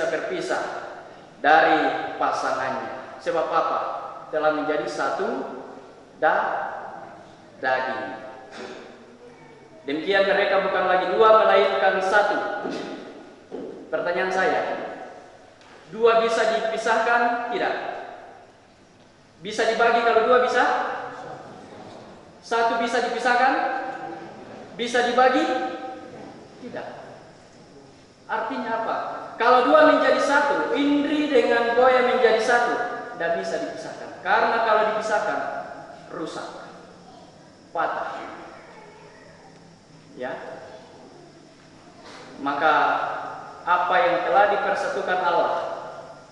bisa berpisah dari pasangannya. Sebab apa? Telah menjadi satu daging. Demikian mereka bukan lagi dua melainkan satu. Pertanyaan saya, dua bisa dipisahkan? Tidak. Bisa dibagi kalau dua bisa? Satu bisa dipisahkan? Bisa dibagi? Tidak. Artinya apa? Kalau dua menjadi satu, Indri dengan Boya menjadi satu, tidak bisa dipisahkan. Karena kalau dipisahkan, rusak, patah. Ya. Maka apa yang telah dipersatukan Allah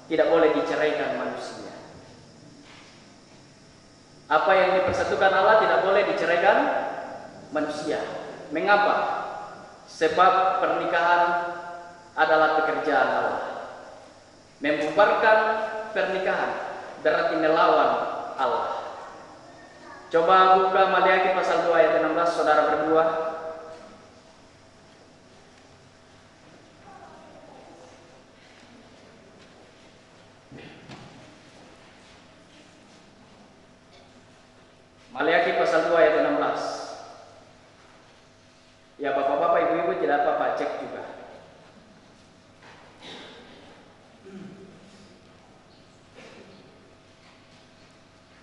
tidak boleh diceraikan manusia. Apa yang dipersatukan Allah tidak boleh diceraikan manusia. Mengapa? Sebab pernikahan adalah pekerjaan Allah. Membubarkan pernikahan berarti melawan Allah. Coba buka Maliaki pasal 2 ayat 16, saudara berdua. Maliaki pasal 2 ayat 16. Ya bapak-bapak, ibu-ibu tidak apa-apa, cek juga.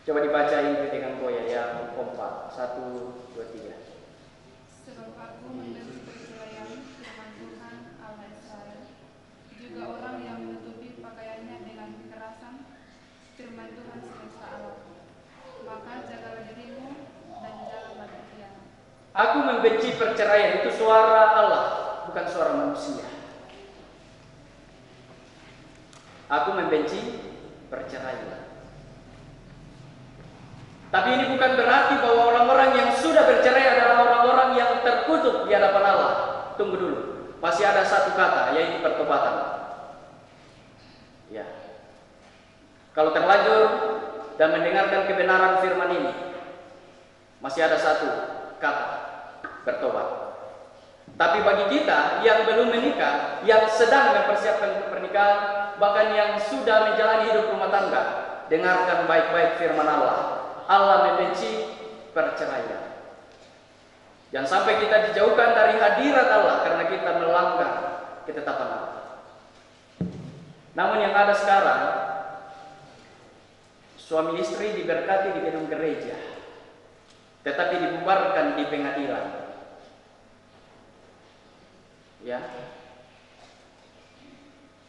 Coba dibaca ini dengan Boya yang kompak. 1, 2, 3. Sebab aku membenci perceraian, firman Tuhan Allah Israel. Juga orang yang menutupi pakaiannya dengan kekerasan, firman Tuhan semesta alam. Maka jagalah dirimu dan janganlah berkhianat. Aku membenci perceraian, itu suara Allah, bukan suara manusia. Aku membenci perceraian. Tapi ini bukan berarti bahwa orang-orang yang sudah bercerai adalah orang-orang yang terkutuk di hadapan Allah. Tunggu dulu, masih ada satu kata, yaitu pertobatan. Ya. Kalau terlanjur dan mendengarkan kebenaran firman ini, masih ada satu kata, bertobat. Tapi bagi kita yang belum menikah, yang sedang mempersiapkan pernikahan, bahkan yang sudah menjalani hidup rumah tangga, dengarkan baik-baik firman Allah. Allah membenci perceraian. Jangan sampai kita dijauhkan dari hadirat Allah karena kita melanggar ketetapan Allah. Namun yang ada sekarang, suami istri diberkati di gedung gereja, tetapi dibubarkan di pengadilan. Ya.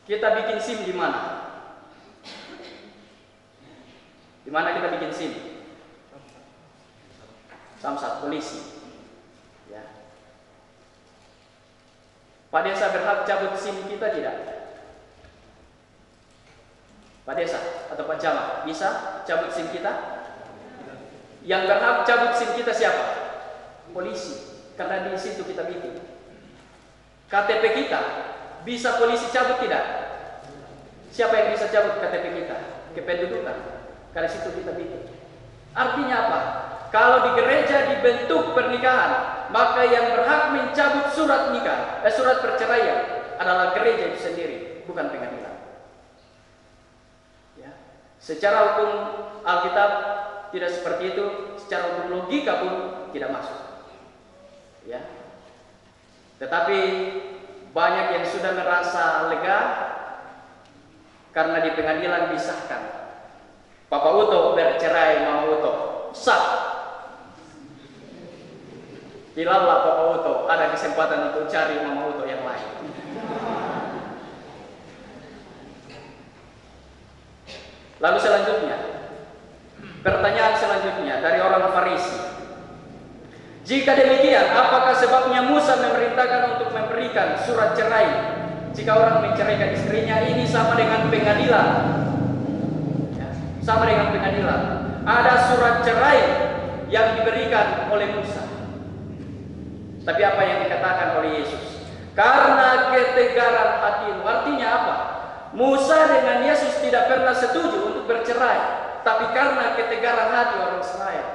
Kita bikin SIM di mana? Di mana kita bikin SIM? Samsat, polisi. Ya. Pak Desa berhak cabut SIM kita tidak? Pak Desa atau Pak Camat bisa cabut SIM kita? Yang berhak cabut SIM kita siapa? Polisi, karena di situ kita bikin. KTP kita bisa polisi cabut tidak? Siapa yang bisa cabut KTP kita? Kependudukan, karena situ kita bikin. Artinya apa? Kalau di gereja dibentuk pernikahan, maka yang berhak mencabut surat nikah, surat perceraian adalah gereja itu sendiri, bukan pengadilan. Ya. Secara hukum Alkitab tidak seperti itu, secara hukum logika pun tidak masuk. Ya. Tetapi banyak yang sudah merasa lega karena di pengadilan disahkan. Papa Uto bercerai Mama Uto, sah. Hilallah Papa Uto, ada kesempatan untuk cari Mama Uto yang lain. Lalu selanjutnya, pertanyaan selanjutnya dari orang Farisi. Jika demikian, apakah sebabnya Musa memerintahkan untuk memberikan surat cerai jika orang menceraikan istrinya? Ini sama dengan pengadilan. Ya, sama dengan pengadilan. Ada surat cerai yang diberikan oleh Musa. Tapi apa yang dikatakan oleh Yesus? Karena ketegaran hatimu. Artinya apa? Musa dengan Yesus tidak pernah setuju untuk bercerai, tapi karena ketegaran hati orang Israel,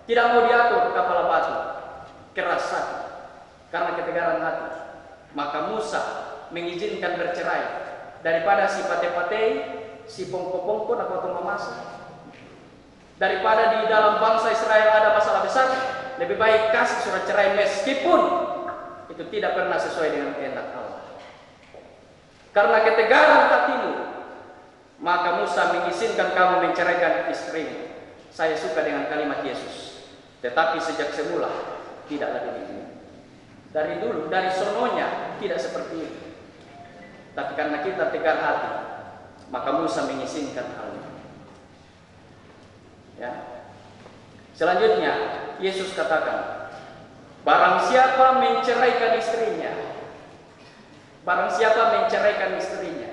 tidak mau diatur kepala batu, keras hati, karena ketegaran hati, maka Musa mengizinkan bercerai daripada si pate-pate, si pongko-pongko nak potong mamasa. Daripada di dalam bangsa Israel ada masalah besar, lebih baik kasih surat cerai meskipun itu tidak pernah sesuai dengan kehendak Allah. Karena ketegaran hatimu, maka Musa mengizinkan kamu menceraikan istrimu. Saya suka dengan kalimat Yesus. Tetapi sejak semula tidak lagi demikian. Dari dulu, dari sononya tidak seperti itu. Tapi karena kita tegar hati, maka Musa mengizinkan hal ini. Ya. Selanjutnya Yesus katakan, barang siapa menceraikan istrinya, barang siapa menceraikan istrinya,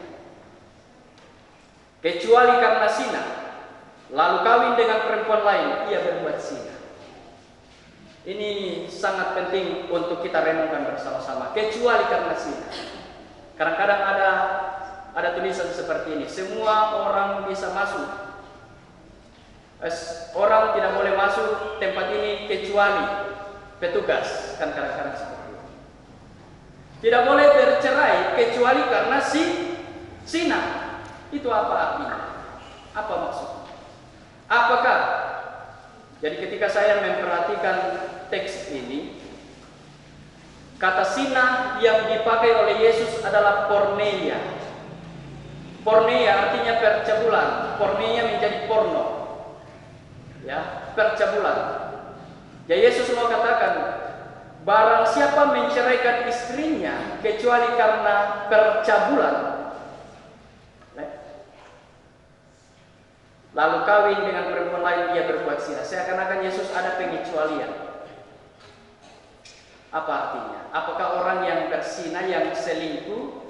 kecuali karena zina, lalu kawin dengan perempuan lain, ia berbuat zina. Ini sangat penting untuk kita renungkan bersama-sama. Kecuali karena zina. Kadang-kadang ada tulisan seperti ini, semua orang bisa masuk. Orang tidak boleh masuk tempat ini kecuali petugas, kan kadang-kadang seperti itu. Tidak boleh bercerai kecuali karena zina. Itu apa artinya? Apa maksudnya? Apakah? Jadi ketika saya memperhatikan teks ini, kata zina yang dipakai oleh Yesus adalah porneia. Porneia artinya percabulan. Porneia menjadi porno. Ya, percabulan. Ya, Yesus mau katakan, barang siapa menceraikan istrinya kecuali karena percabulan, lalu kawin dengan perempuan lain, dia berbuat zina. Seakan-akan Yesus ada pengecualian. Apa artinya? Apakah orang yang berzina, yang selingkuh,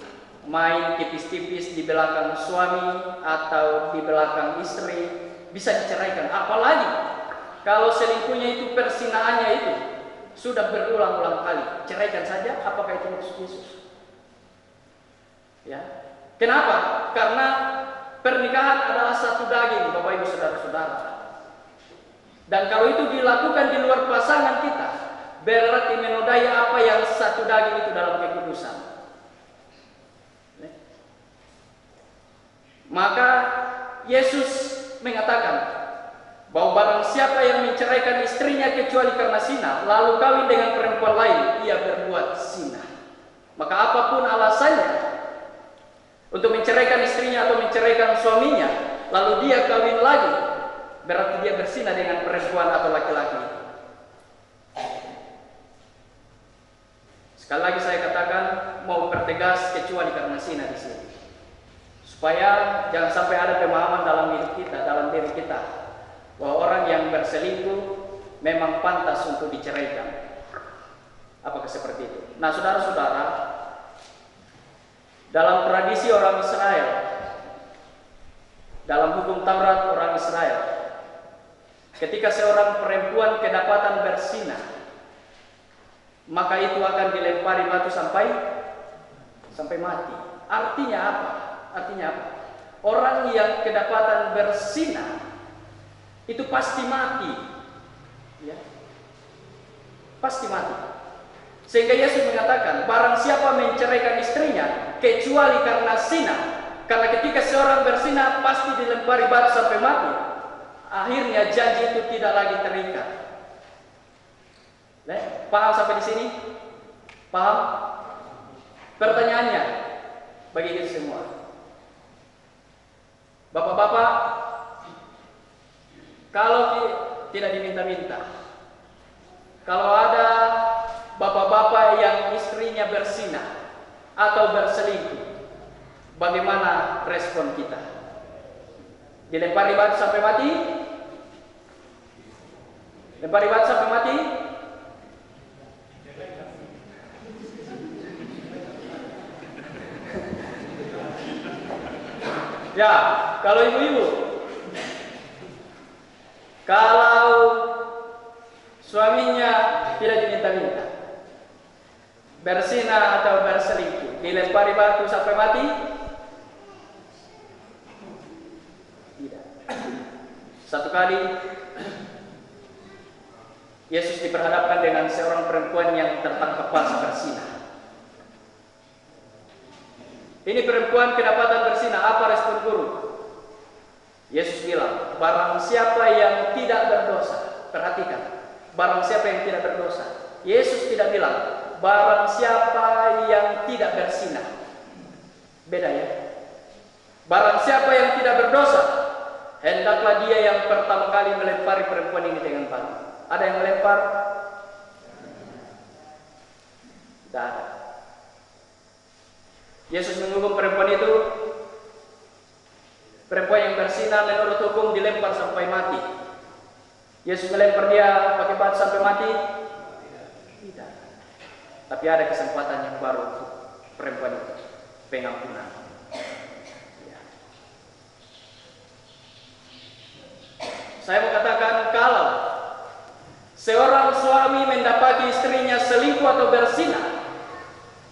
main tipis-tipis di belakang suami atau di belakang istri, bisa diceraikan? Apalagi kalau selingkuhnya itu, persinaannya itu sudah berulang-ulang kali, ceraikan saja. Apakah itu maksud Yesus? Ya. Kenapa? Karena pernikahan adalah satu daging, Bapak Ibu saudara-saudara. Dan kalau itu dilakukan di luar pasangan kita, berarti menodai apa yang satu daging itu dalam kekudusan. Maka Yesus mengatakan bahwa barang siapa yang menceraikan istrinya kecuali karena zina, lalu kawin dengan perempuan lain, ia berbuat zina. Maka apapun alasannya untuk menceraikan istrinya atau menceraikan suaminya, lalu dia kawin lagi, berarti dia berzina dengan perempuan atau laki-laki. Sekali lagi saya katakan, mau pertegas kecuali karena zina di sini. Supaya jangan sampai ada pemahaman dalam hidup kita, dalam diri kita, bahwa orang yang berselingkuh memang pantas untuk diceraikan. Apakah seperti itu? Nah, saudara-saudara, dalam tradisi orang Israel, dalam hukum Taurat orang Israel, ketika seorang perempuan kedapatan berzina, maka itu akan dilempari batu sampai mati. Artinya apa? Artinya apa? Orang yang kedapatan berzina itu pasti mati, ya, pasti mati. Sehingga Yesus mengatakan, barang siapa menceraikan istrinya kecuali karena zina, karena ketika seorang berzina pasti dilempari batu sampai mati. Akhirnya janji itu tidak lagi terikat. Paham sampai di sini? Paham? Pertanyaannya bagi kita semua, Bapak-bapak, kalau tidak diminta-minta, kalau ada bapak-bapak yang istrinya berzina atau berselingkuh, bagaimana respon kita? Dilempari batu sampai mati? Lempari batu sampai mati? Ya, kalau ibu-ibu, kalau suaminya tidak diminta-minta, berzina atau berselingkuh, dilempari batu sampai mati? Tidak. Satu kali Yesus diperhadapkan dengan seorang perempuan yang tertangkap basah berzina. Ini perempuan kedapatan berzina. Apa respon guru? Yesus bilang, barang siapa yang tidak berdosa. Perhatikan, barang siapa yang tidak berdosa. Yesus tidak bilang, barang siapa yang tidak berzina. Beda ya. Barang siapa yang tidak berdosa, hendaklah dia yang pertama kali melempari perempuan ini dengan batu. Ada yang melempar? Tidak ada. Yesus menghukum perempuan itu. Perempuan yang berzina menurut hukum dilempar sampai mati. Yesus melempar dia pakai batu sampai mati? Tidak. Tapi ada kesempatan yang baru untuk perempuan itu, pengampunan. Ya. Saya mau katakan, kalau seorang suami mendapati istrinya selingkuh atau berzina,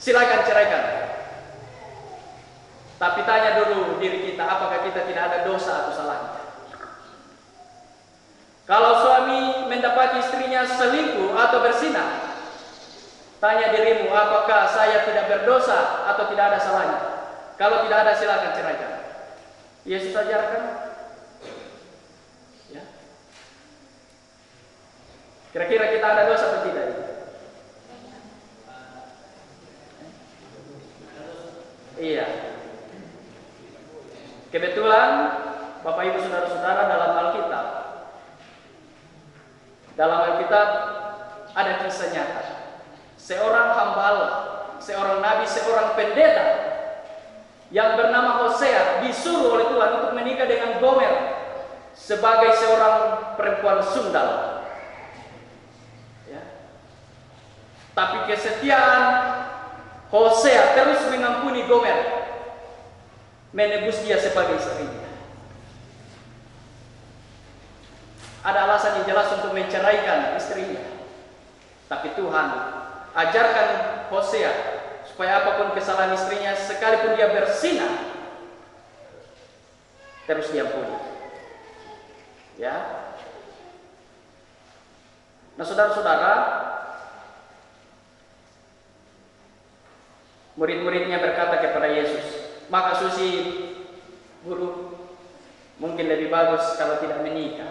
silakan ceraikan. Tapi tanya dulu diri kita, apakah kita tidak ada dosa atau salahnya? Kalau suami mendapati istrinya selingkuh atau berzina, tanya dirimu, apakah saya tidak berdosa atau tidak ada salahnya? Kalau tidak ada, silakan ceraikan. Yesus ajarkan. Ya. Kira-kira kita ada dosa atau tidak? Iya. Kebetulan Bapak Ibu Saudara-saudara, dalam Alkitab ada kisah nyata. Seorang hamba Allah, seorang nabi, seorang pendeta yang bernama Hosea disuruh oleh Tuhan untuk menikah dengan Gomer sebagai seorang perempuan sundal. Ya. Tapi kesetiaan Hosea terus mengampuni Gomer, menebus dia sebagai istrinya. Ada alasan yang jelas untuk menceraikan istrinya. Tapi Tuhan ajarkan Hosea supaya apapun kesalahan istrinya, sekalipun dia berzina, terus diampuni. Ya. Nah, saudara-saudara, murid-muridnya berkata kepada Yesus, maka Susi, guru, mungkin lebih bagus kalau tidak menikah.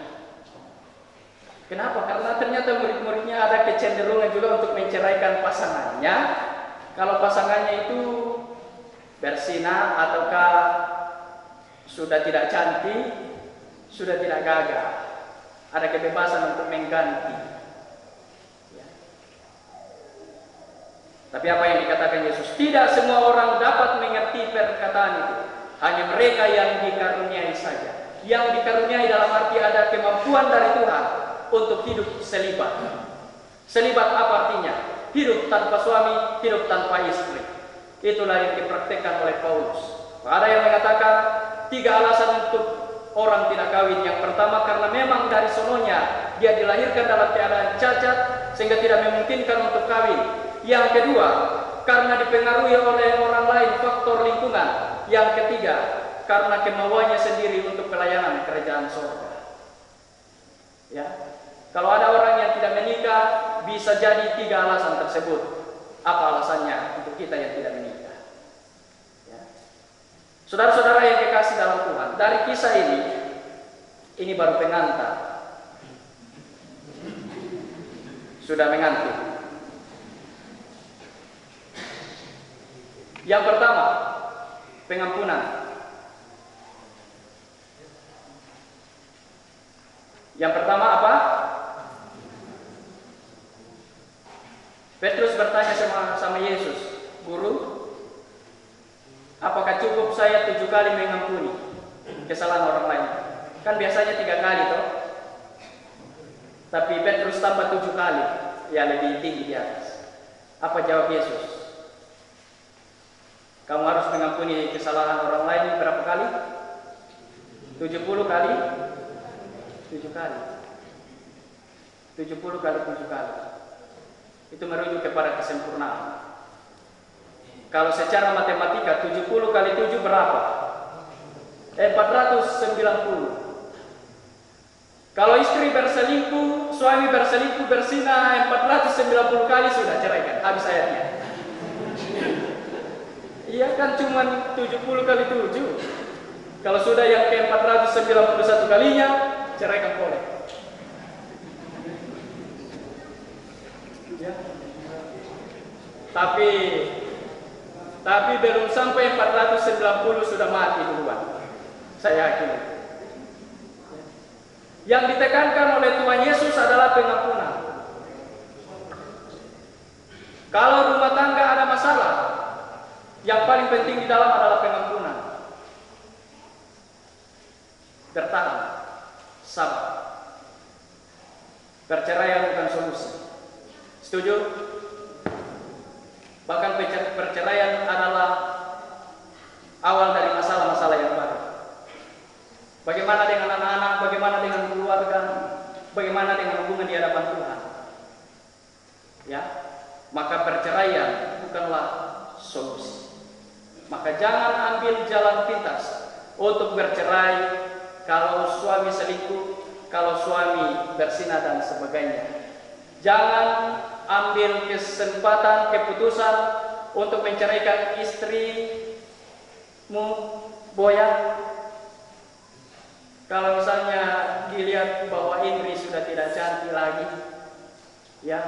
Kenapa? Karena ternyata murid-muridnya ada kecenderungan juga untuk menceraikan pasangannya kalau pasangannya itu berzina ataukah sudah tidak cantik, sudah tidak gagah. Ada kebebasan untuk mengganti. Ya. Tapi apa yang dikatakan Yesus? Tidak semua orang dapat mengerti perkataan itu. Hanya mereka yang dikaruniai saja. Yang dikaruniai dalam arti ada kemampuan dari Tuhan untuk hidup selibat. Selibat apa artinya? Hidup tanpa suami, hidup tanpa istri. Itulah yang dipraktikkan oleh Paulus. Ada yang mengatakan 3 alasan untuk orang tidak kawin. Yang pertama, karena memang dari sononya dia dilahirkan dalam keadaan cacat sehingga tidak memungkinkan untuk kawin. Yang kedua, karena dipengaruhi oleh orang lain, faktor lingkungan. Yang ketiga, karena kemauannya sendiri untuk pelayanan kerajaan surga. Ya. Kalau ada orang yang tidak menikah, bisa jadi 3 alasan tersebut. Apa alasannya untuk kita yang tidak menikah? Ya. Saudara-saudara yang kekasih dalam Tuhan, dari kisah ini baru pengantar. Sudah mengantuk. Yang pertama, pengampunan. Yang pertama apa? Petrus bertanya sama Yesus, Guru, apakah cukup saya 7 kali mengampuni kesalahan orang lain? Kan biasanya 3 kali toh. Tapi Petrus tambah 7 kali, ya lebih tinggi di atas. Apa jawab Yesus? Kamu harus mengampuni kesalahan orang lain berapa kali? 70 kali? 7 kali. 70 kali 7 kali. Itu merujuk kepada kesempurnaan. Kalau secara matematika 70 kali 7 berapa? 490. Kalau istri berselingkuh, suami berselingkuh, berzina 490 kali, sudah ceraikan, habis ayatnya. Iya kan cuma 70 kali 7. Kalau sudah yang ke 491 kalinya, ceraikan boleh. Ya. Tapi belum sampai 490 sudah mati duluan. Saya yakin. Yang ditekankan oleh Tuhan Yesus adalah pengampunan. Kalau rumah tangga ada masalah, yang paling penting di dalam adalah pengampunan. Bertahan, sabar. Perceraian bukan solusi. Setuju? Bahkan perceraian adalah awal dari masalah-masalah yang baru. Bagaimana dengan anak-anak, bagaimana dengan keluarga, bagaimana dengan hubungan di hadapan Tuhan. Ya, maka perceraian bukanlah solusi. Maka jangan ambil jalan pintas untuk bercerai kalau suami selingkuh, kalau suami bersinah dan sebagainya. Jangan ambil kesempatan, keputusan untuk menceraikan istrimu, Boya. Kalau misalnya dilihat bahwa Indri sudah tidak cantik lagi, ya,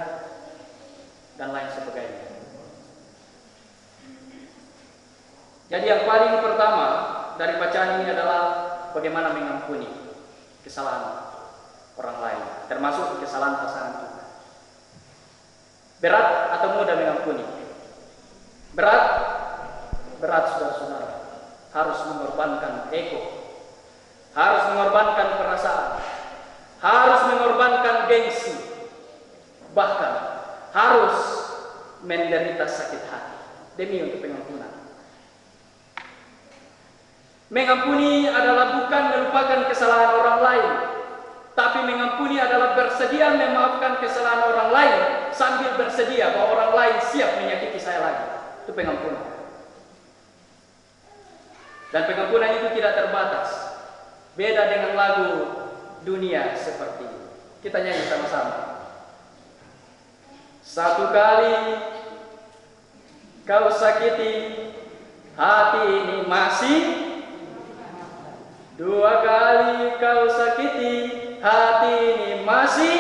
dan lain sebagainya. Jadi yang paling pertama dari bacaan ini adalah bagaimana mengampuni kesalahan orang lain, termasuk kesalahan pasangan kita. Berat atau mudah mengampuni? Berat saudara-saudara. Harus mengorbankan ego, harus mengorbankan perasaan, harus mengorbankan gengsi, bahkan harus menderita sakit hati demi untuk pengampunan. Mengampuni adalah bukan melupakan kesalahan orang lain, tapi mengampuni adalah bersedia memaafkan kesalahan orang lain sambil bersedia bahwa orang lain siap menyakiti saya lagi. Itu pengampunan. Dan pengampunan itu tidak terbatas. Beda dengan lagu dunia seperti ini. Kita nyanyi sama-sama. Satu kali kau sakiti hati ini masih, dua kali kau sakiti hati ini masih,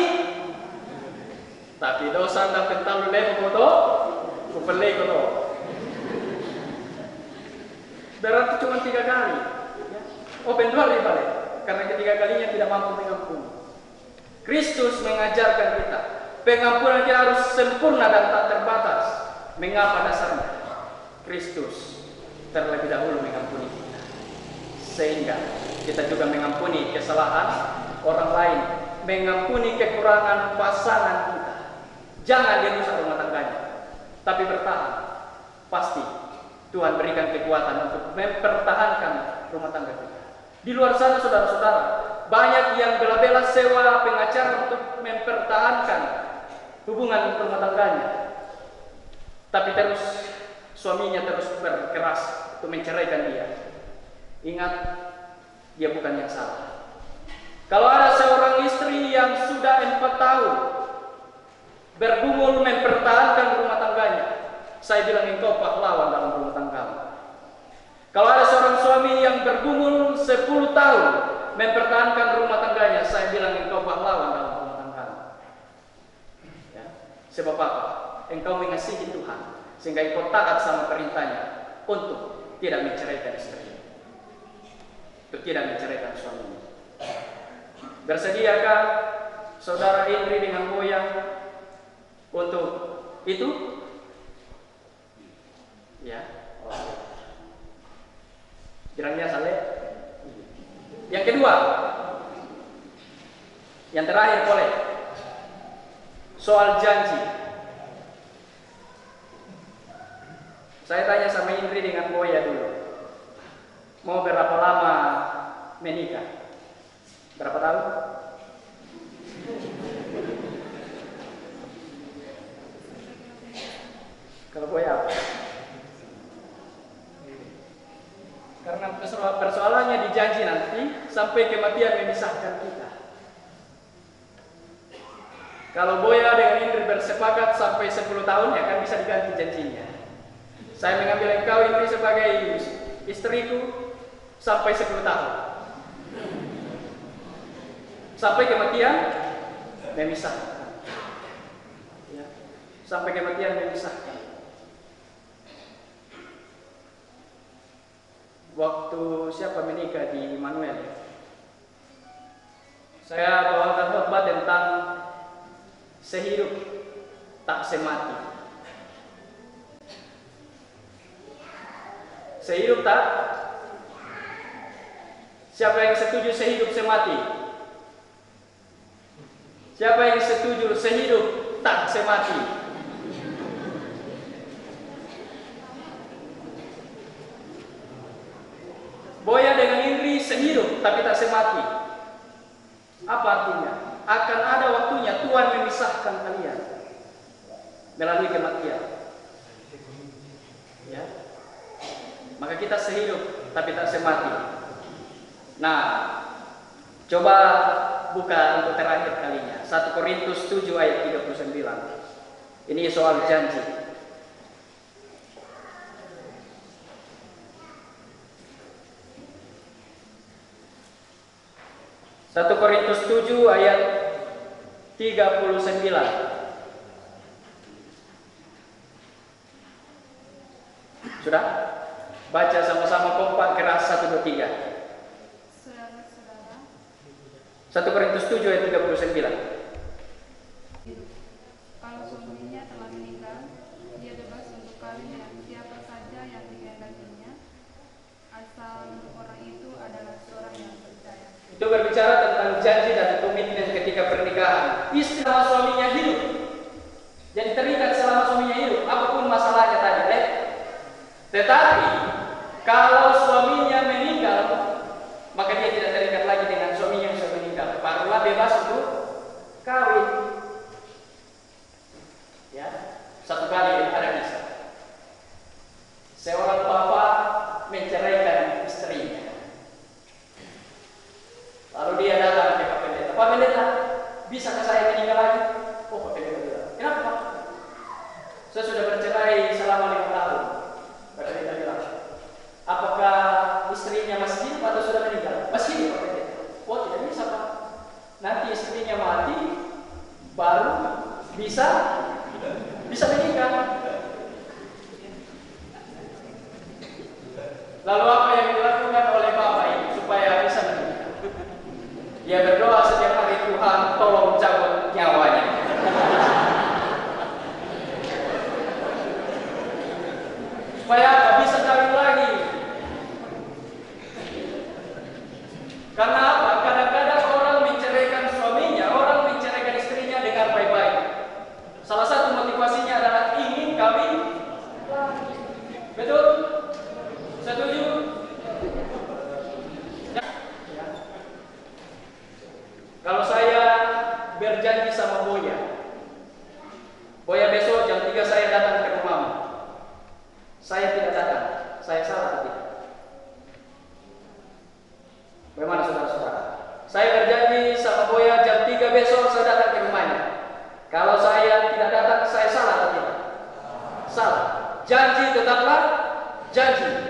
tapi dosa anda pental lemo koto, kupele koto. Berarti cuma 3 kali. Oh, bendual balik, karena ketiga kalinya tidak mampu mengampuni. Kristus mengajarkan kita, pengampunan kita harus sempurna dan tak terbatas. Mengapa dasarnya? Kristus terlebih dahulu mengampuni kita, sehingga kita juga mengampuni kesalahan orang lain, mengampuni kekurangan pasangan kita. Jangan dirusak rumah tangganya, tapi bertahan. Pasti Tuhan berikan kekuatan untuk mempertahankan rumah tangga kita. Di luar sana saudara-saudara, banyak yang bela-bela sewa pengacara untuk mempertahankan hubungan rumah tangganya, tapi terus suaminya terus berkeras untuk menceraikan dia. Ingat, dia bukan yang salah. Kalau ada seorang istri yang sudah 4 tahun bergumul mempertahankan rumah tangganya, saya bilang engkau pahlawan dalam rumah tanggamu. Kalau ada seorang suami yang bergumul 10 tahun mempertahankan rumah tangganya, saya bilang engkau pahlawan dalam rumah tanggamu. Ya. Sebab apa? Engkau mengasihi Tuhan, sehingga engkau taat sama perintahnya untuk tidak menceraikan istri, untuk tidak menceraikan suaminya. Bersediakah saudara Indri dengan Boya untuk itu? Ya. Kiranya saleh. Yang kedua, yang terakhir boleh, soal janji. Saya tanya sama Indri dengan Boya dulu, mau berapa lama menikah? Berapa tahun? Kalau Boya apa? Karena persoalannya dijanji nanti sampai kematian memisahkan kita. Kalau Boya dengan Indri bersepakat sampai 10 tahun, ya kan bisa diganti janjinya. Saya mengambil engkau ini sebagai istriku sampai 10 tahun. Sampai kematian memisahkan. Ya. Sampai kematian memisahkan. Waktu siapa menikah di Immanuel, saya bawakan khotbah tentang sehidup tak semati. Sehidup tak? Siapa yang setuju sehidup semati? Siapa yang setuju sehidup tak semati? Boya dengan Indri sehidup tapi tak semati. Apa artinya? Akan ada waktunya Tuhan memisahkan kalian melalui kematian. Ya. Maka kita sehidup tapi tak semati. Nah, coba buka untuk terakhir kalinya 1 Korintus 7 ayat 39. Ini soal janji. 1 Korintus 7 ayat 39. Sudah? Baca sama-sama kompak keras 1, 2, 3. Saudara-saudara, 1 Korintus 7 ayat 39. kalau suaminya telah meninggal, dia bebas untuk kawin dengan siapa saja yang dikehendakinya, asal orang itu adalah seorang yang percaya. Itu berbicara tentang janji dan komitmen ketika pernikahan. Istri selama suaminya hidup, jadi terikat selama suaminya hidup, apapun masalahnya tadi. Tetapi kalau suaminya meninggal, maka dia tidak terikat lagi dengan suaminya yang sudah meninggal. Barulah bebas untuk kawin. Ya, satu kali ada kisah. Seorang bapak menceraikan istrinya. Lalu dia datang ke Pak Pendeta. Pak Pendeta, bisakah saya meninggal lagi? Oh, Pak Pendeta bilang, kenapa Pak? Saya sudah bercerai selama 5 tahun. Pak Pendeta bilang, apakah istrinya masih hidup atau sudah meninggal? Masih hidup Pak Pendeta. Oh, tidak bisa Pak. Nanti istrinya mati, baru bisa menikah. Lalu apa yang dilakukan oleh bapak ini supaya bisa menikah? Dia berdoa setiap hari, Tuhan tolong cabut nyawanya. Supaya apa? Bisa kawin lagi. Karena apa? Kadang-kadang orang menceraikan suaminya, orang menceraikan istrinya dengan baik-baik. Salah satu motivasinya adalah ingin kawin lagi. Betul? Setuju? Kalau saya berjanji sama Boya besok jam 3 saya datang ke rumahmu. Saya tidak datang, saya salah atau tidak? Bagaimana saudara-saudara? Saya berjanji sama Boya jam 3 besok saya datang ke rumahnya. Kalau saya tidak datang, saya salah atau tidak? Salah. Janji tetaplah janji.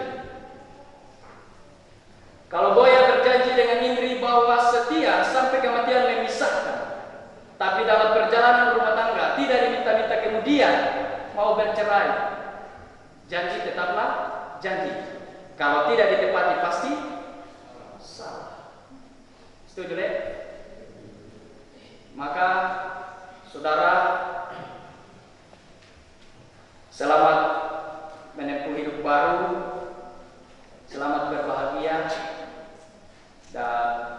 Kalau Boya berjanji dengan Indri bahwa setia sampai kematian memisahkan, tapi dalam perjalanan rumah tangga tidak diminta-minta kemudian mau bercerai, janji tetaplah janji. Kalau tidak ditepati pasti salah. Setuju, Dek? Maka saudara, selamat menempuh hidup baru, selamat berbahagia, dan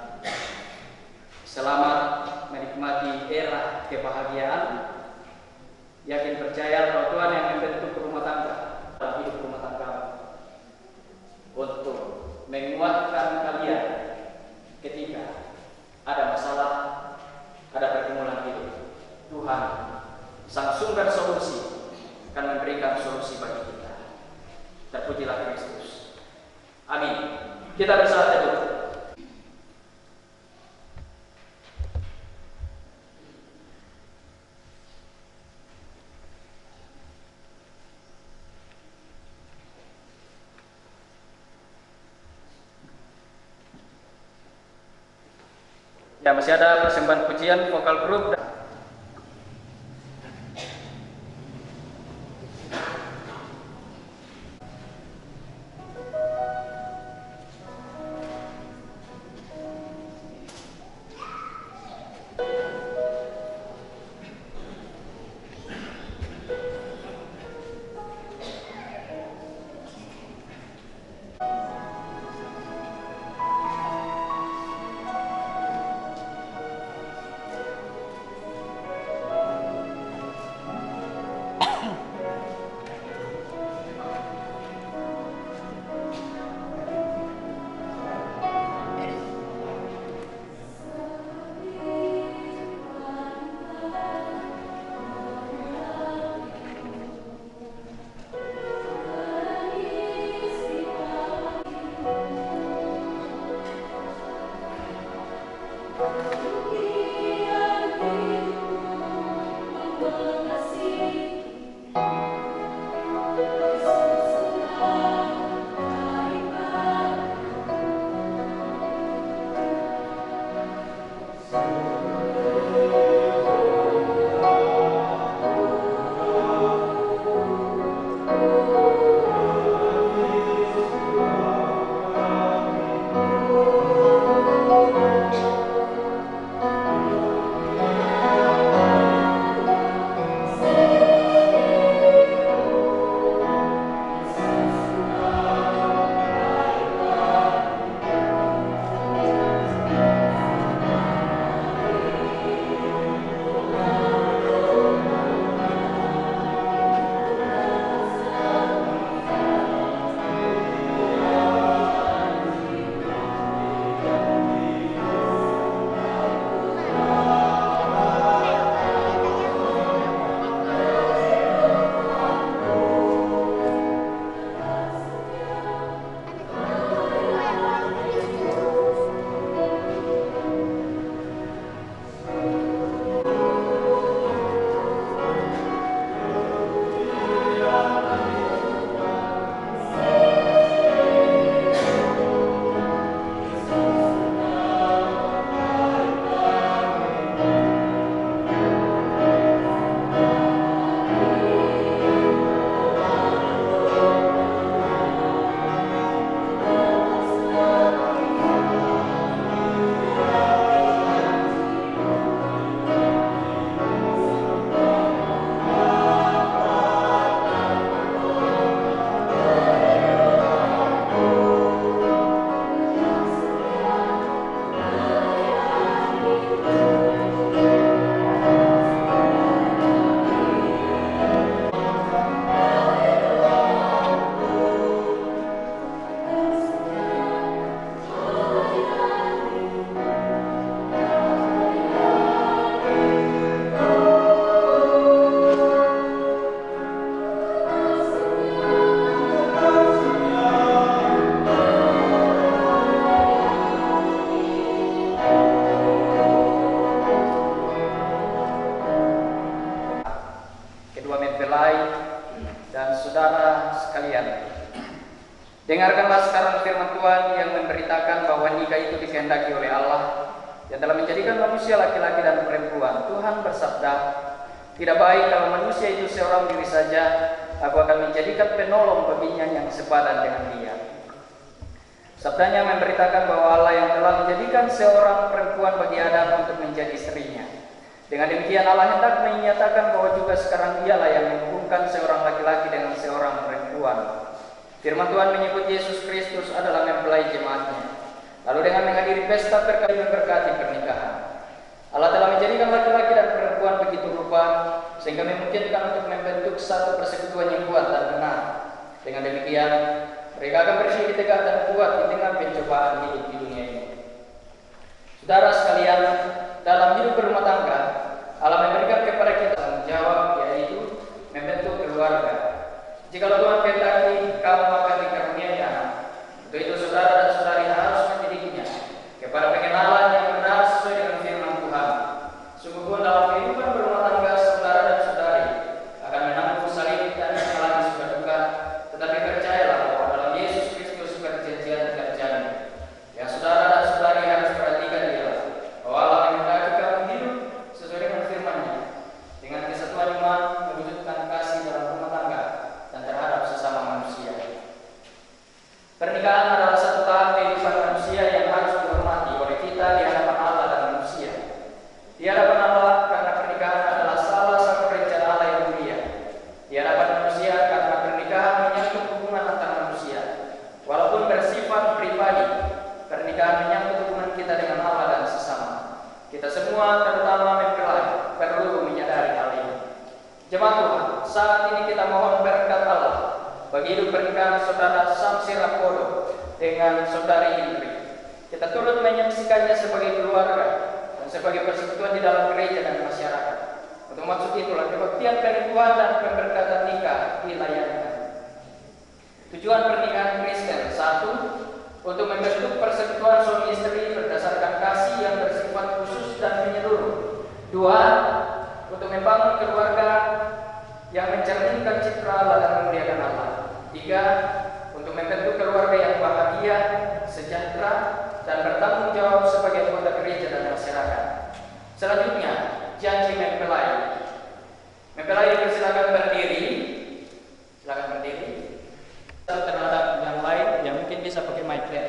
selamat menikmati era kebahagiaan. Yakin percaya bahwa Tuhan yang membentuk rumah tangga dalam hidup rumah tangga untuk menguatkan kalian ketika ada masalah, ada pergumulan hidup. Tuhan, sang sumber solusi, akan memberikan solusi bagi kita. Terpujilah Kristus. Amin. Ya, masih ada persembahan pujian vokal grup. Dengarkanlah sekarang firman Tuhan yang memberitakan bahwa nikah itu dikehendaki oleh Allah yang telah menjadikan manusia laki-laki dan perempuan. Tuhan bersabda, "Tidak baik kalau manusia itu seorang diri saja, aku akan menjadikan penolong baginya yang sepadan dengan dia." Sabdanya memberitakan bahwa Allah yang telah menjadikan seorang perempuan bagi Adam untuk menjadi istrinya. Dengan demikian Allah hendak menyatakan bahwa juga sekarang dialah yang menghubungkan seorang laki-laki dengan seorang perempuan. Firman Tuhan menyebut Yesus Kristus adalah mempelai jemaatnya. Lalu dengan menghadiri pesta memberkati pernikahan. Allah telah menjadikan laki-laki dan perempuan begitu rupa sehingga memungkinkan untuk membentuk satu persekutuan yang kuat dan benar. Dengan demikian mereka akan berdiri tegak dan kuat di tengah pencobaan hidup di dunia ini. Saudara sekalian, dalam hidup berumah tangga, Allah memberikan kepada kita tanggung jawab, yaitu membentuk keluarga. Jikalau Tuhan kehendaki kamu akan dikaruniai anak, untuk itu saudara dan saudari harus mendidiknya kepada pengenalan yang benar sesuai dengan firman Tuhan. Sungguh pun dalam kehidupan berumah tangga saudara dan saudari akan menanggung salib dan mengalami suka duka, tetapi percayalah bahwa dalam Yesus Kristus perjanjian terjadi. Yang saudara dan saudari harus perhatikan ialah bahwa Allah semua, terutama mempelai, perlu menyadari hal ini. Jemaat Tuhan, saat ini kita mohon berkat Allah bagi hidup pernikahan saudara Samsi Rapodo dengan saudari Indri. Kita turut menyaksikannya sebagai keluarga dan sebagai persekutuan di dalam gereja dan masyarakat. Untuk maksud itulah kebaktian pernikahan dan pemberkatan nikah dilayangkan. Tujuan pernikahan Kristen: 1. Untuk membentuk persekutuan suami istri berdasarkan kasih yang bersifat khusus dan menyeluruh. 2. Untuk membangun keluarga yang mencerminkan citra Allah dan memuliakan Allah. 3. Untuk membentuk keluarga yang bahagia, sejahtera, dan bertanggung jawab sebagai anggota gereja dan masyarakat. Selanjutnya, janji mempelai. Mempelai dipersilakan berdiri. Silakan berdiri. Terhadap yang lain, yang mungkin bisa pakai mic ya.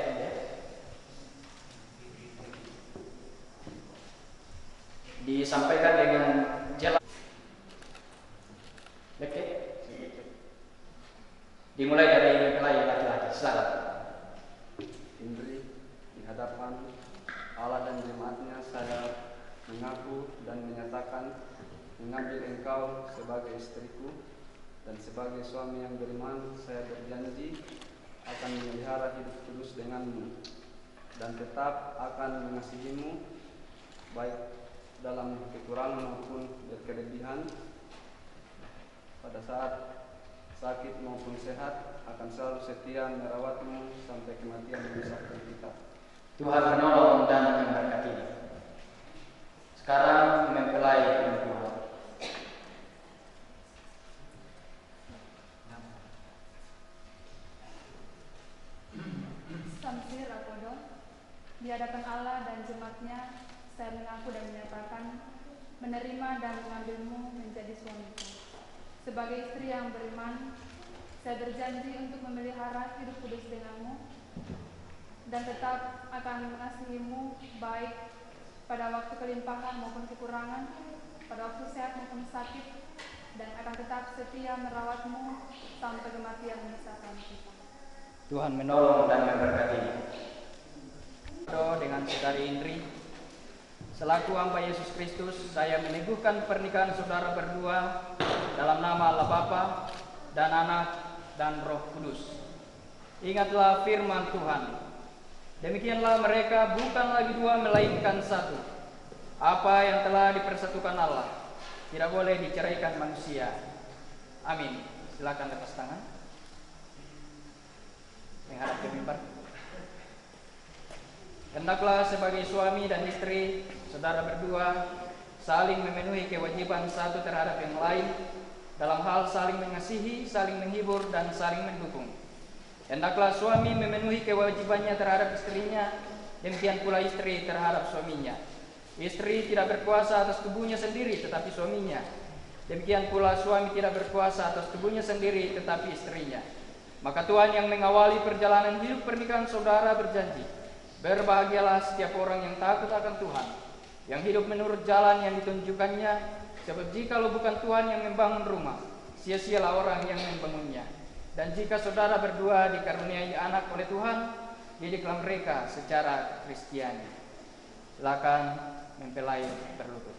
Disampaikan dengan jelas. Oke. Dimulai dari mempelai laki-laki. Silakan. Indri, di hadapan Allah dan jemaatnya saya mengaku dan menyatakan mengambil engkau sebagai istriku dan sebagai suami yang beriman. Saya berjanji akan memelihara hidup kudus denganmu dan tetap akan mengasihimu baik dalam kekurangan maupun berkelebihan, pada saat sakit maupun sehat, akan selalu setia merawatmu sampai kematian memisahkan kita. Tuhan menolong dan memberkati. Sekarang mempelai perempuan. Samsi Rapodo, di hadapan Allah dan jemaatnya, saya mengaku dan menyatakan menerima dan mengambilmu menjadi suamiku. Sebagai istri yang beriman, saya berjanji untuk memelihara hidup kudus denganmu dan tetap akan mengasihimu baik pada waktu kelimpahan maupun kekurangan, pada waktu sehat maupun sakit, dan akan tetap setia merawatmu sampai kematian memisahkan kita. Tuhan menolong dan memberkati. Dengan saudari Indri, selaku hamba Yesus Kristus, saya meneguhkan pernikahan saudara berdua dalam nama Allah Bapa dan Anak dan Roh Kudus. Ingatlah firman Tuhan. Demikianlah mereka bukan lagi dua melainkan satu. Apa yang telah dipersatukan Allah tidak boleh diceraikan manusia. Amin. Silakan lepas tangan. Menghadap ke mimbar. Hendaklah sebagai suami dan istri, saudara berdua saling memenuhi kewajiban satu terhadap yang lain dalam hal saling mengasihi, saling menghibur, dan saling mendukung. Hendaklah suami memenuhi kewajibannya terhadap istrinya, demikian pula istri terhadap suaminya. Istri tidak berkuasa atas tubuhnya sendiri, tetapi suaminya. Demikian pula suami tidak berkuasa atas tubuhnya sendiri, tetapi istrinya. Maka Tuhan yang mengawali perjalanan hidup pernikahan saudara berjanji, berbahagialah setiap orang yang takut akan Tuhan, yang hidup menurut jalan yang ditunjukkannya, sebab jikalau bukan Tuhan yang membangun rumah, sia-sialah orang yang membangunnya. Dan jika saudara berdua dikaruniai anak oleh Tuhan, didiklah mereka secara Kristiani. Silakan mempelai berlutut.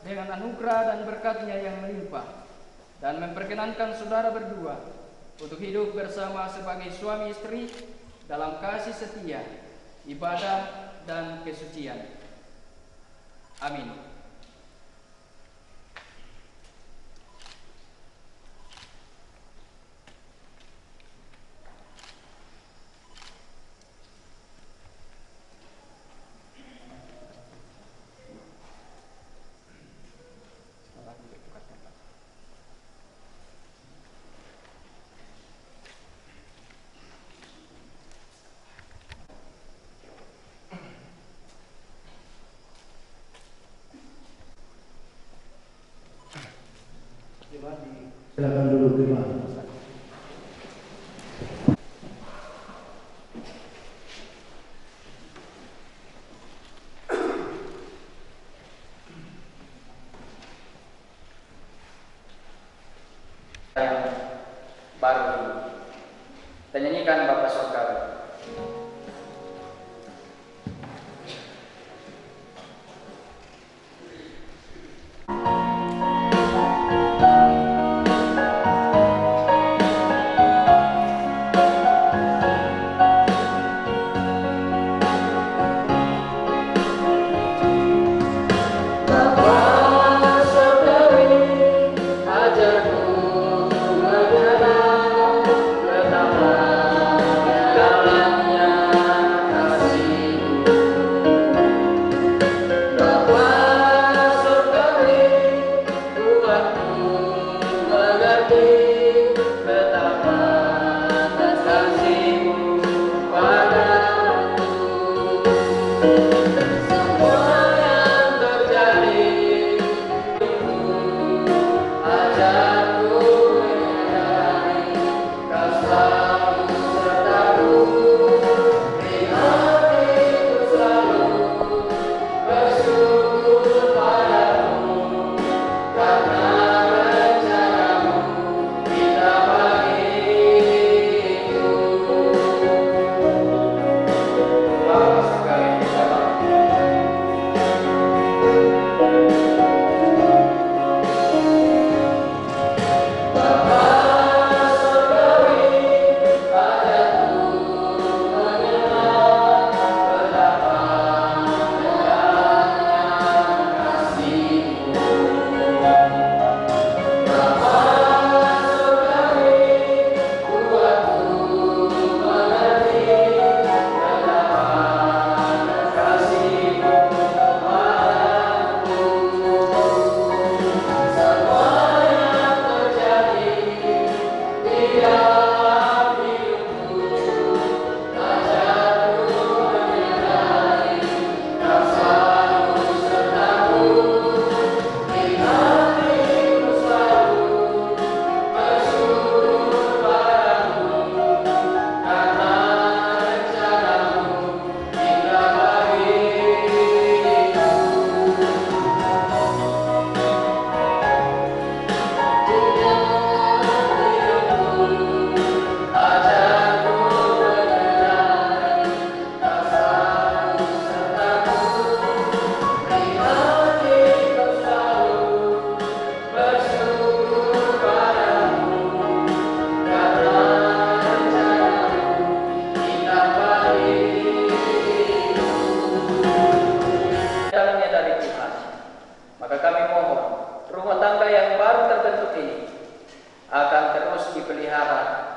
dengan anugerah dan berkat-Nya yang melimpah, dan memperkenankan saudara berdua untuk hidup bersama sebagai suami istri dalam kasih setia, ibadah, dan kesucian. Amin. Silakan duduk terima. Yang baru ini kita nyanyikan Bapa Surgawi.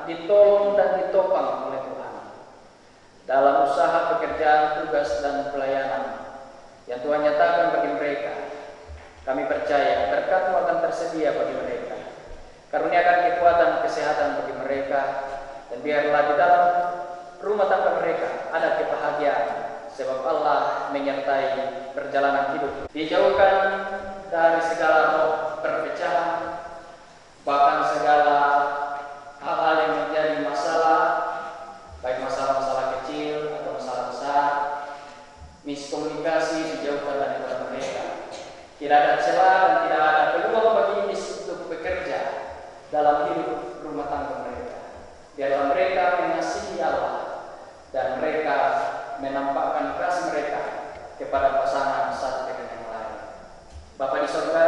ditolong dan ditopang oleh Tuhan dalam usaha pekerjaan, tugas, dan pelayanan yang Tuhan nyatakan bagi mereka. Kami percaya berkat-Mu akan tersedia bagi mereka. Karuniakan kekuatan kesehatan bagi mereka, dan biarlah di dalam rumah tangga mereka ada kebahagiaan, sebab Allah menyertai perjalanan hidup. Dijauhkan dari segala roh perpecahan, bahkan segala hal-hal yang menjadi masalah, baik masalah-masalah kecil atau masalah besar. Miskomunikasi dijauhkan dari antara mereka. Tidak ada celah dan tidak ada peluang bagi mis untuk bekerja dalam hidup rumah tangga mereka. Biarlah mereka mengasihi Allah dan mereka menampakkan kasih mereka kepada pasangan satu dengan yang lain. Bapa di surga,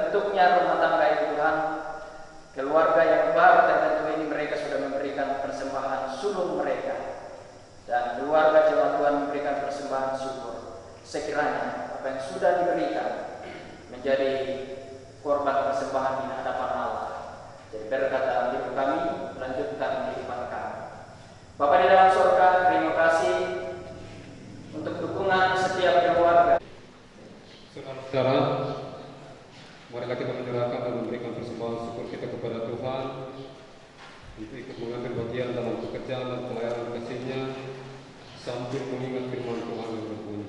terbentuknya rumah tangga itu Tuhan, keluarga yang baru terbentuk ini mereka sudah memberikan persembahan sulung mereka, dan keluarga jemaat Tuhan memberikan persembahan syukur. Sekiranya apa yang sudah diberikan menjadi korban persembahan di hadapan Allah, jadi berkat dalam hidup kami, melanjutkan kehidupan kami. Bapa di dalam surga, terima kasih untuk dukungan setiap keluarga. Saudara-saudara, marilah kita menyerahkan dan memberikan persembahan syukur kita kepada Tuhan untuk ikut mengambil bagian dalam pekerjaan dan pelayanan kasih-Nya sambil mengingat firman Tuhan yang berbunyi.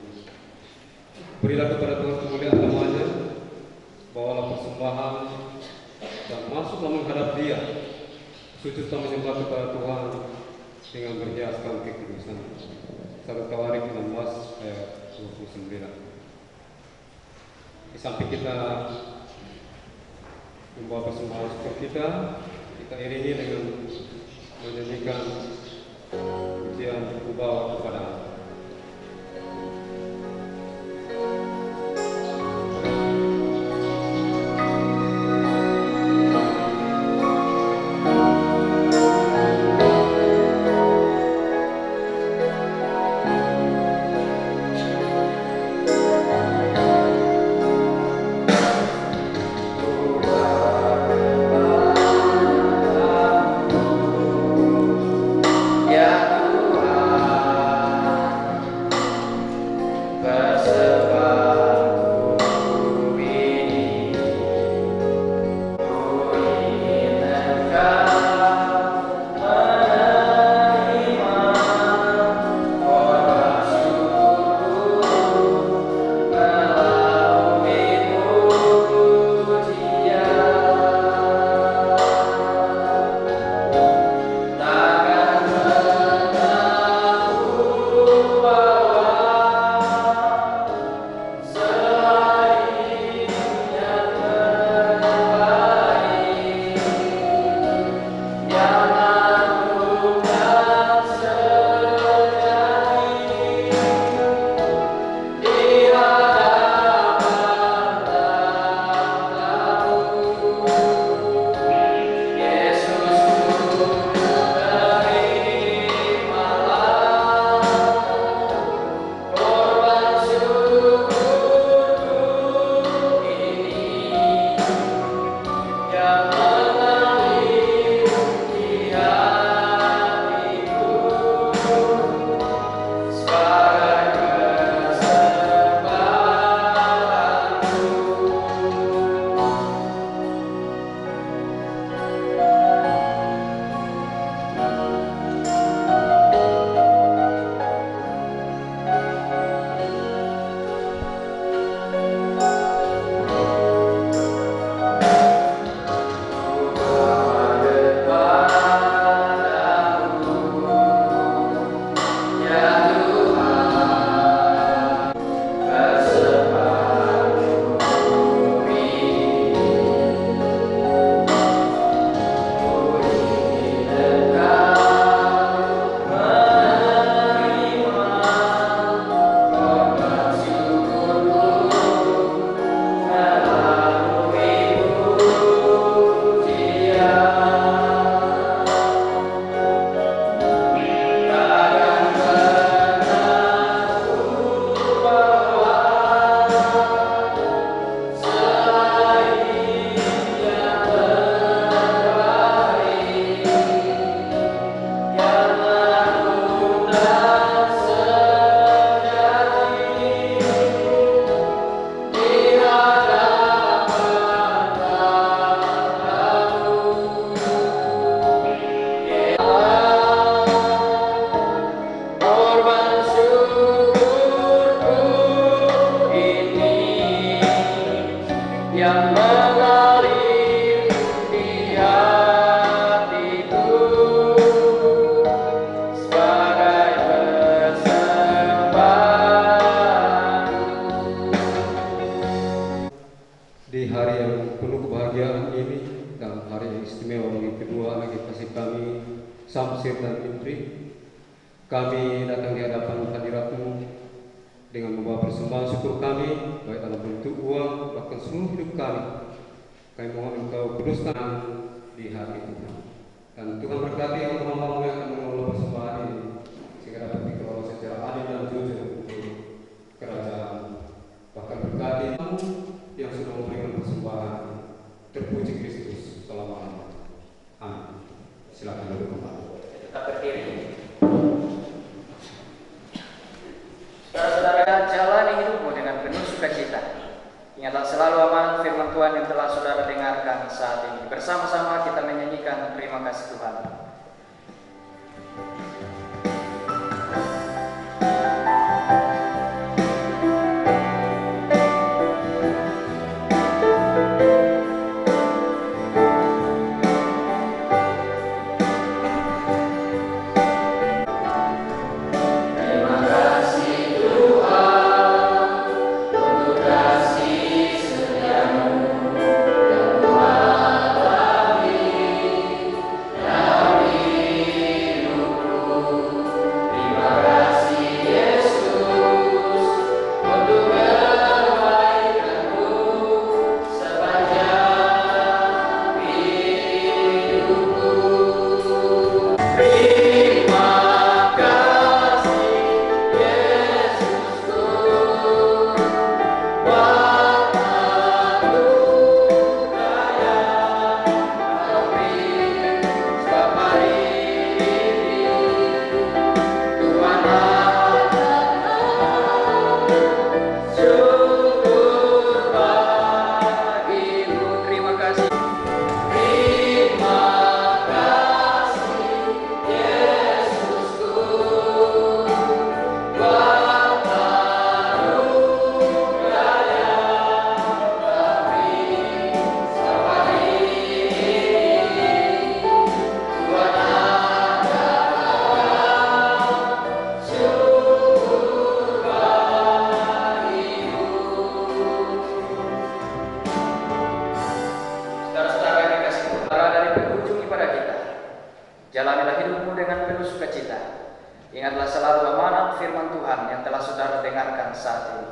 Berilah kepada Tuhan kemuliaan namanya, bawalah persembahan dan masuklah menghadap Dia, sujudlah menyembah kepada Tuhan dengan berhiaskan kekudusan. 1 Tawarik 16 ayat 29. Di samping kita membawa persembahan syukur kita iringi dengan menyanyikan pujian Kubawa kepada Allah. Samsir dan Indri, kami datang di hadapan hadirat-Mu dengan membawa persembahan syukur kami, baik dalam bentuk uang, bahkan seluruh hidup kami, Kami mohon Engkau kuduskan di hati Tuhan. Dan Tuhan berkati untuk hamba-Mu yang akan mengelola persembahan ini, sehingga dapat dikelola secara adil dan jujur untuk kerajaan. Bahkan berkati yang sudah memberikan persembahan. Terpuji Kristus selama-lamanya. Amin. Silakan duduk kembali. Tetap berdiri. Saudara-saudara, jalani hidupmu dengan penuh sukacita. Ingatlah selalu amanat firman Tuhan yang telah saudara dengarkan saat ini. Bersama-sama kita menyanyikan terima kasih Tuhan. Jalanilah hidupmu dengan penuh sukacita. Ingatlah selalu amanat firman Tuhan yang telah saudara dengarkan saat ini.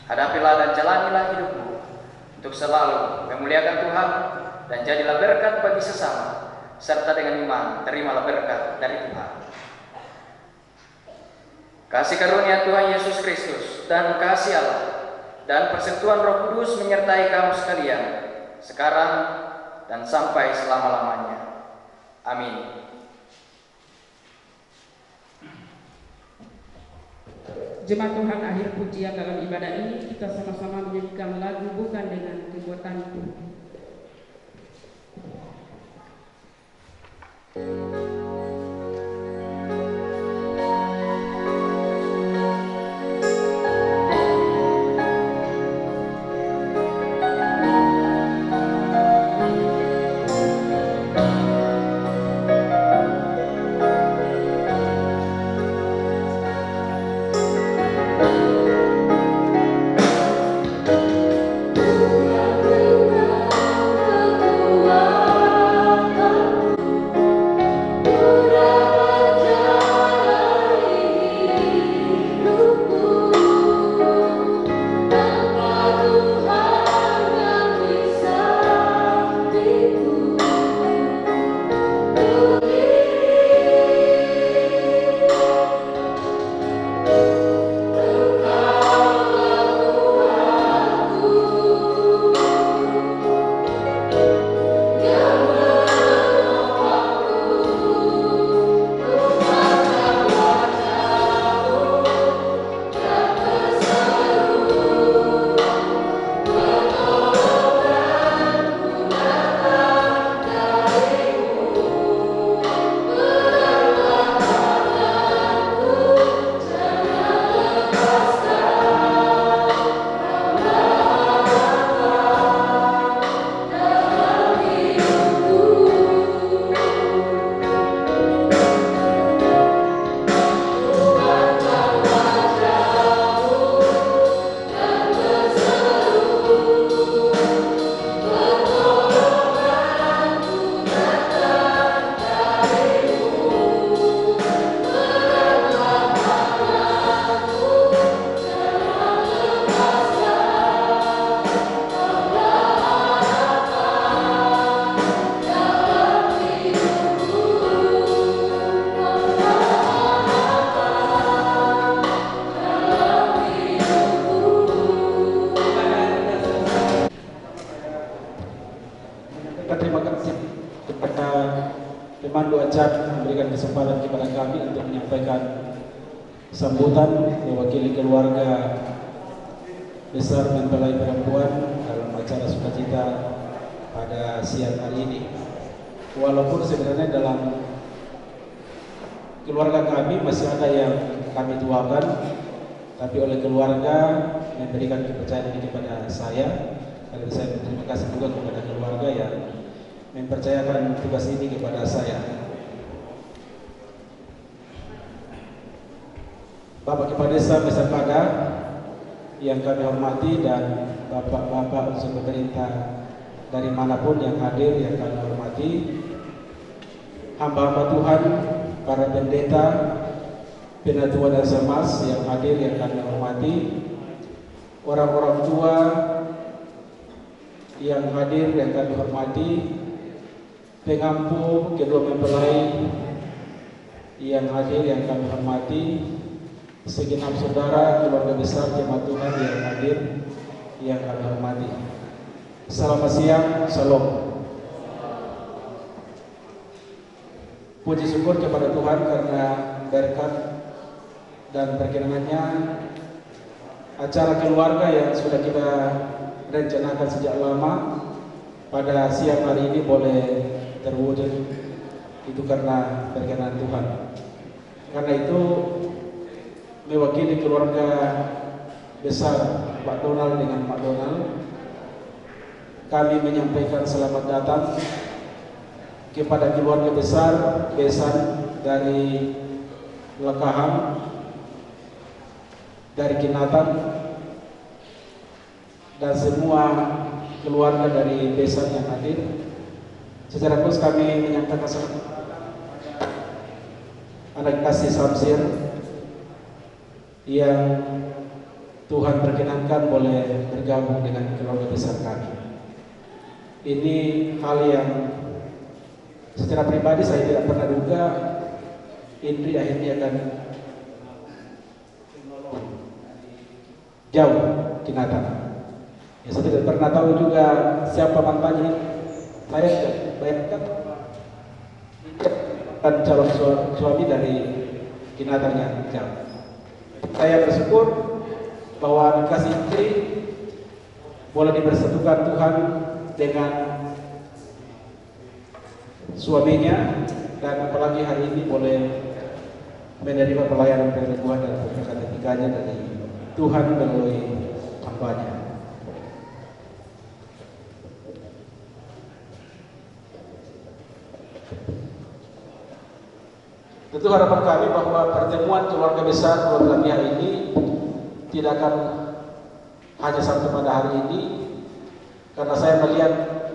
Hadapilah dan jalanilah hidupmu untuk selalu memuliakan Tuhan dan jadilah berkat bagi sesama, serta dengan iman terimalah berkat dari Tuhan. Kasih karunia Tuhan Yesus Kristus dan kasih Allah dan persentuhan Roh Kudus menyertai kamu sekalian sekarang dan sampai selama-lamanya. Amin. Jemaat Tuhan, akhir pujian dalam ibadah ini kita sama-sama menyanyikan lagu Bukan Dengan Kekuatanku. Bukan dengan kekuatanku, Mandu Acan memberikan kesempatan kepada kami untuk menyampaikan sambutan mewakili keluarga besar mempelai perempuan dalam acara sukacita pada siang hari ini. Walaupun sebenarnya dalam keluarga kami masih ada yang kami tuakan, tapi oleh keluarga memberikan kepercayaan ini kepada saya. Kali saya berterima kasih juga kepada keluarga yang mempercayakan tugas ini kepada saya. Bapak Kepala Desa Mesapada yang kami hormati dan bapak-bapak unsur pemerintah dari manapun yang hadir yang kami hormati, hamba-hamba Tuhan, para pendeta, penatua dan semas yang hadir yang kami hormati, orang-orang tua yang hadir yang kami hormati, pengampu kedua mempelai yang hadir yang kami hormati, segenap saudara keluarga besar jemaat Tuhan yang hadir yang kami hormati. Selamat siang, Shalom. Puji syukur kepada Tuhan karena berkat dan perkenanannya acara keluarga yang sudah kita rencanakan sejak lama pada siang hari ini boleh terwujud. Itu karena perkenan Tuhan. Karena itu mewakili keluarga besar Pak Donald dengan Pak Donald, kami menyampaikan selamat datang kepada keluarga besar besan dari Lekahan, dari Kinatan, dan semua keluarga dari besan yang hadir. Secara khusus kami menyampaikan selamat anak kasih Samsir yang Tuhan perkenankan boleh bergabung dengan keluarga besar kami. Ini hal yang secara pribadi saya tidak pernah duga Indri akhirnya akan jauh Kinatan. Ya, saya tidak pernah tahu juga siapa mantannya. Saya bayangkan kan calon suami dari Kinatan yang jauh. Saya bersyukur bahwa kasih istri boleh dipersatukan Tuhan dengan suaminya, dan apalagi hari ini boleh menerima pelayanan perempuan dan berkat ketiganya dari Tuhan melalui hambanya. Tentu harapan kami bahwa pertemuan keluarga besar dua belah pihak ini tidak akan hanya sampai pada hari ini, karena saya melihat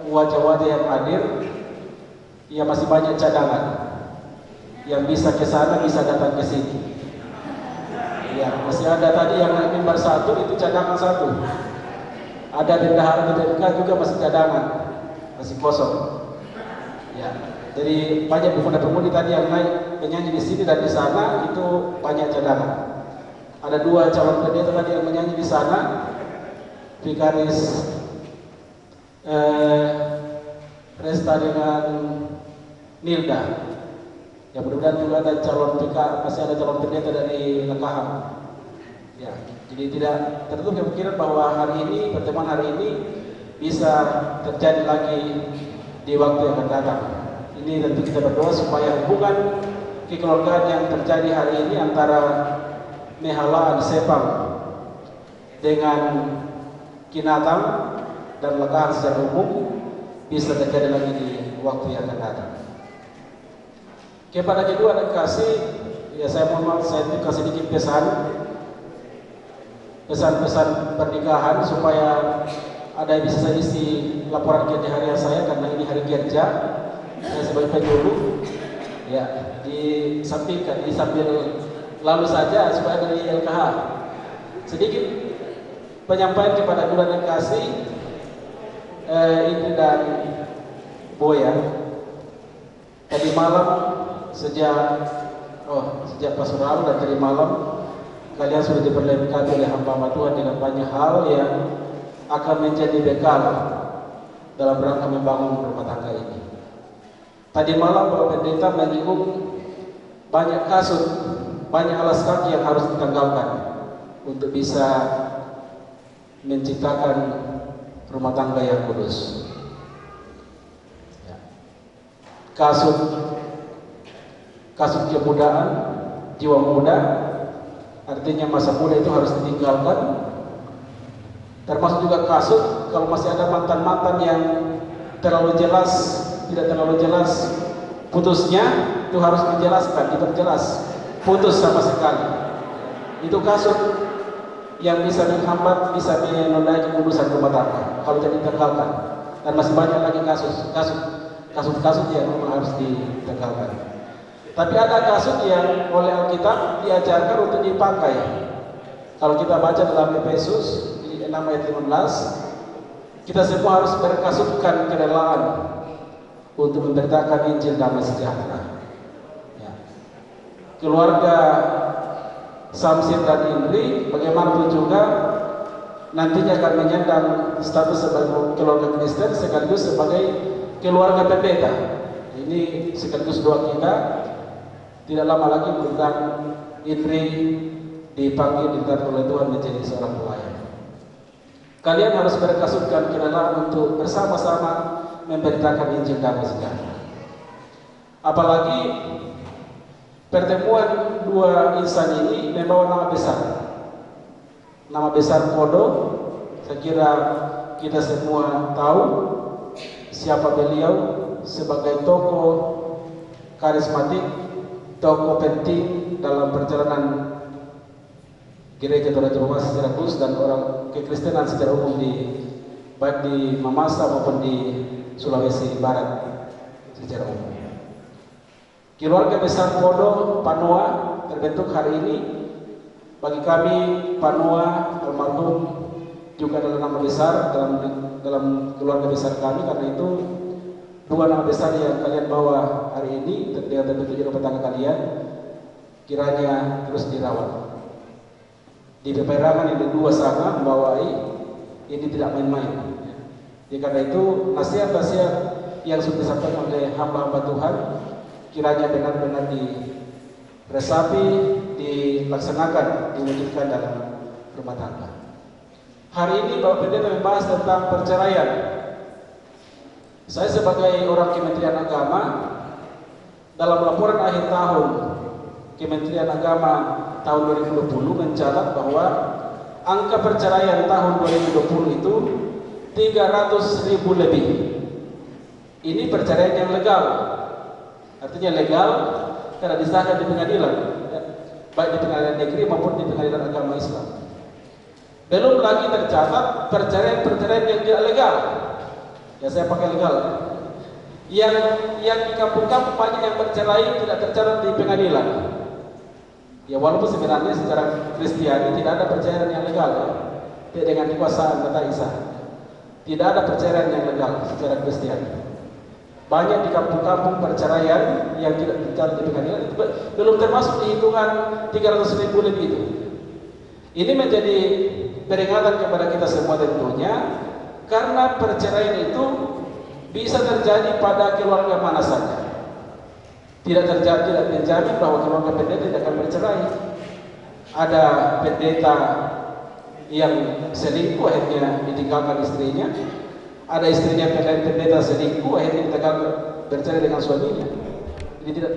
wajah-wajah yang hadir, ya masih banyak cadangan yang bisa ke sana, bisa datang ke sini. Ya, masih ada tadi yang naik mimbar satu itu cadangan satu. Ada bendahara di DMK juga masih cadangan, masih kosong. Ya, jadi banyak pemuda-pemudi tadi yang naik menyanyi di sini dan di sana itu banyak cadangan. Ada dua calon pendeta tadi yang menyanyi di sana, Vikaris Resta dengan Nilda. Ya, mudah-mudahan juga ada masih ada calon pendeta dari Lekahan. Ya, jadi tidak tertutup kemungkinan bahwa hari ini, pertemuan hari ini bisa terjadi lagi di waktu yang akan datang. Ini tentu kita berdoa supaya hubungan kekeluargaan yang terjadi hari ini antara Mehala Sepang dengan Kinatan dan Lekahan secara umum bisa terjadi lagi di waktu yang akan datang. Kepada kedua anak kasih, ya saya mohon maaf, saya kasih sedikit pesan-pesan pernikahan supaya ada yang bisa saya isi laporan kerja harian saya, karena ini hari kerja. Saya sebagai penyuluh, ya disampaikan, sambil lalu saja supaya dari LKH sedikit penyampaian kepada dua anak kasih, Indri dan Boya. Tadi malam sejak pasar lalu dan tadi malam kalian sudah diperlengkapi oleh hamba Tuhan dengan banyak hal yang akan menjadi bekal dalam rangka membangun rumah tangga ini. Tadi malam Bapak Pendeta menyinggung banyak kasut, banyak alas kaki yang harus ditanggalkan untuk bisa menciptakan rumah tangga yang kudus. Kasut kemudaan, jiwa muda, artinya masa muda itu harus ditinggalkan. Termasuk juga kasut kalau masih ada mantan-mantan yang terlalu jelas, tidak terlalu jelas putusnya, itu harus dijelaskan, diperjelas putus sama sekali. Itu kasut yang bisa menghambat, bisa menodai kekudusan rumah tangga kalau tidak ditinggalkan. Dan masih banyak lagi kasut yang memang harus ditinggalkan. Tapi ada kasut yang oleh Alkitab diajarkan untuk dipakai. Kalau kita baca dalam Efesus 6 ayat 15, kita semua harus berkasutkan kerelaan untuk memberitakan Injil damai sejahtera. Ya. Keluarga Samsin dan Indri bagaimanapun juga nantinya akan menyandang status sebagai keluarga Kristen sekaligus sebagai keluarga pendeta. Ini sekaligus doa kita. Tidak lama lagi mudah Indri dipanggil diangkat oleh Tuhan menjadi seorang pelayan. Kalian harus berkasutkan kerelaan untuk bersama-sama memberitakan Injil damai sejahtera. Apalagi pertemuan dua insan ini membawa nama besar. Nama besar Podo. Saya kira kita semua tahu siapa beliau sebagai tokoh karismatik, tokoh penting dalam perjalanan gereja Toraja Mamasa secara khusus dan orang kekristenan secara umum baik di Mamasa maupun di Sulawesi Barat secara umum. Keluarga besar Podo Panua terbentuk hari ini. Bagi kami Panua almarhum juga adalah nama besar dalam keluarga besar kami. Karena itu dua nama besar yang kalian bawa hari ini dengan terbentuknya rumah tangga kalian kiranya terus dirawat. Di peperangan yang dua sana membawai ini tidak main-main. Jadi karena itu nasihat-nasihat yang sudah disampaikan oleh hamba-hamba Tuhan kiranya benar-benar diresapi, dilaksanakan, diwujudkan dalam rumah tangga. Hari ini Bapak Pendeta membahas tentang perceraian. Saya sebagai orang Kementerian Agama dalam laporan akhir tahun Kementerian Agama tahun 2020 mencatat bahwa angka perceraian tahun 2020 itu 300.000 lebih. Ini perceraian yang legal, artinya legal karena disahkan di pengadilan, baik di pengadilan negeri maupun di pengadilan agama Islam. Belum lagi tercatat perceraian yang tidak legal. Ya saya pakai legal. Yang di kampung-kampung banyak yang bercerai tidak tercatat di pengadilan. Ya walaupun sebenarnya secara Kristiani tidak ada perceraian yang legal, ya. Dengan kekuasaan kata Isa. Tidak ada perceraian yang legal secara Kristiani. Banyak di kampung-kampung perceraian yang tidak tercatat di pengadilan, itu belum termasuk di hitungan 300.000 lebih itu. Ini menjadi peringatan kepada kita semua tentunya, karena perceraian itu bisa terjadi pada keluarga mana saja. Tidak menjamin bahwa keluarga pendeta tidak akan bercerai. Ada pendeta yang selingkuh akhirnya ditinggalkan istrinya. Ada istrinya pendeta selingkuh akhirnya ditinggalkan bercerai dengan suaminya. Jadi tidak.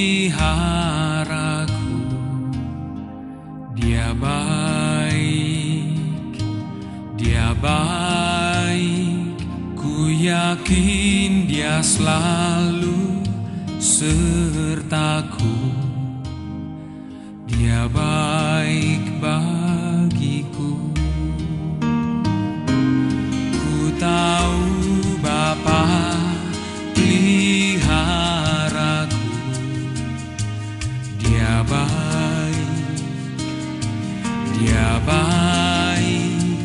memeliharaku. Dia baik, ku yakin Dia selalu sertaku. Dia baik bagiku. Ku tahu Bapa peliharaku. Dia baik,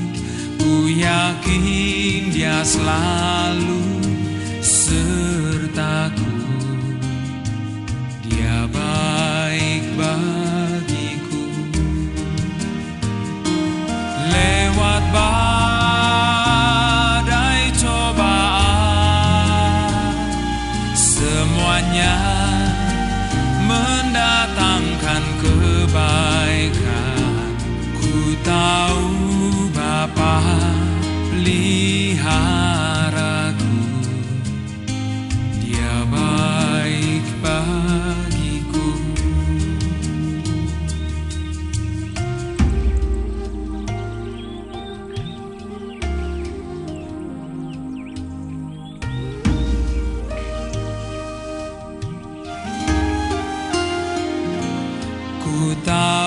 ku yakin Dia selalu sertaku. Dia baik bagiku. Lewat badai cobaan, semuanya mendatangkan kebaikan. Ku tahu Bapa peliharaku. Dia baik bagiku. Ku tahu